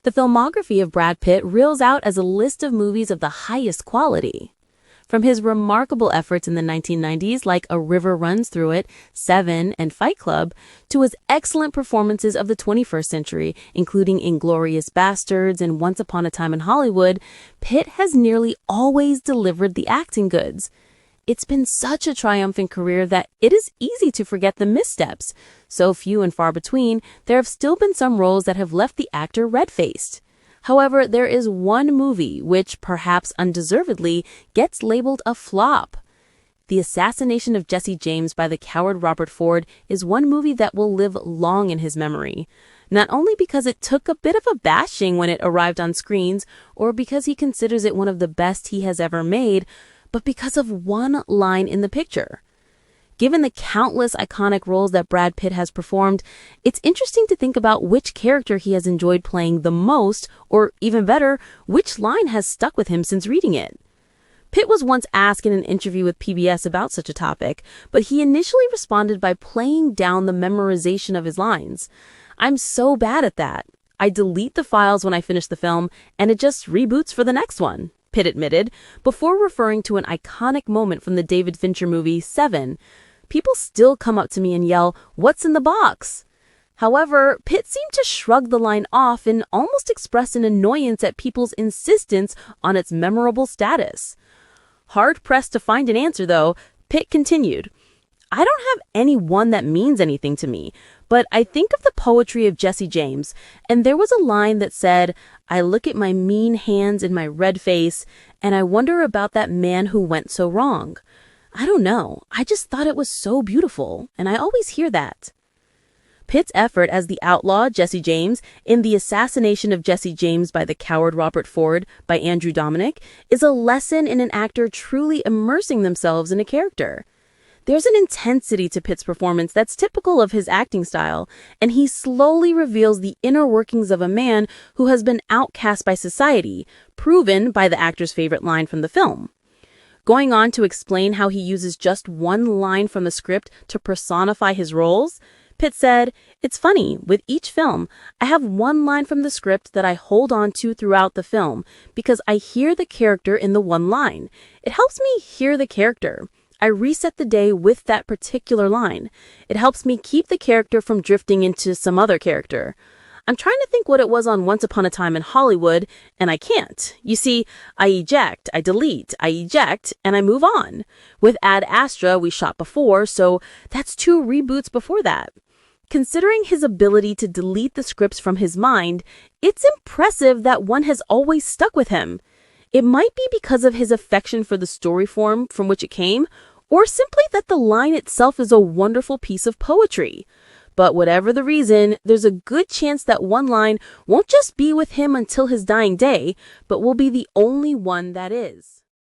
The filmography of Brad Pitt reels out as a list of movies of the highest quality. From his remarkable efforts in the 1990s like A River Runs Through It, Seven, and Fight Club, to his excellent performances of the 21st century, including Inglourious Basterds and Once Upon a Time in Hollywood, Pitt has nearly always delivered the acting goods. It's been such a triumphant career that it is easy to forget the missteps. So few and far between, there have still been some roles that have left the actor red-faced. However, there is one movie which, perhaps undeservedly, gets labeled a flop. The Assassination of Jesse James by the coward Robert Ford is one movie that will live long in his memory. Not only because it took a bit of a bashing when it arrived on screens, or because he considers it one of the best he has ever made, but because of one line in the picture. Given the countless iconic roles that Brad Pitt has performed, it's interesting to think about which character he has enjoyed playing the most, or even better, which line has stuck with him since reading it. Pitt was once asked in an interview with PBS about such a topic, but he initially responded by playing down the memorization of his lines. "I'm so bad at that. I delete the files when I finish the film, and it just reboots for the next one," Pitt admitted, before referring to an iconic moment from the David Fincher movie Seven. "People still come up to me and yell, 'What's in the box?'" However, Pitt seemed to shrug the line off and almost express an annoyance at people's insistence on its memorable status. Hard-pressed to find an answer, though, Pitt continued, "I don't have any one that means anything to me, but I think of the poetry of Jesse James, and there was a line that said, 'I look at my mean hands and my red face, and I wonder about that man who went so wrong.' I don't know, I just thought it was so beautiful, and I always hear that." Pitt's effort as the outlaw Jesse James in The Assassination of Jesse James by the coward Robert Ford by Andrew Dominik is a lesson in an actor truly immersing themselves in a character. There's an intensity to Pitt's performance that's typical of his acting style, and he slowly reveals the inner workings of a man who has been outcast by society, proven by the actor's favorite line from the film. Going on to explain how he uses just one line from the script to personify his roles, Pitt said, "It's funny, with each film, I have one line from the script that I hold on to throughout the film because I hear the character in the one line. It helps me hear the character. I reset the day with that particular line. It helps me keep the character from drifting into some other character. I'm trying to think what it was on Once Upon a Time in Hollywood, and I can't. You see, I eject, I delete, I eject, and I move on. With Ad Astra, we shot before, so that's 2 reboots before that." Considering his ability to delete the scripts from his mind, it's impressive that one has always stuck with him. It might be because of his affection for the story form from which it came, or simply that the line itself is a wonderful piece of poetry. But whatever the reason, there's a good chance that one line won't just be with him until his dying day, but will be the only one that is.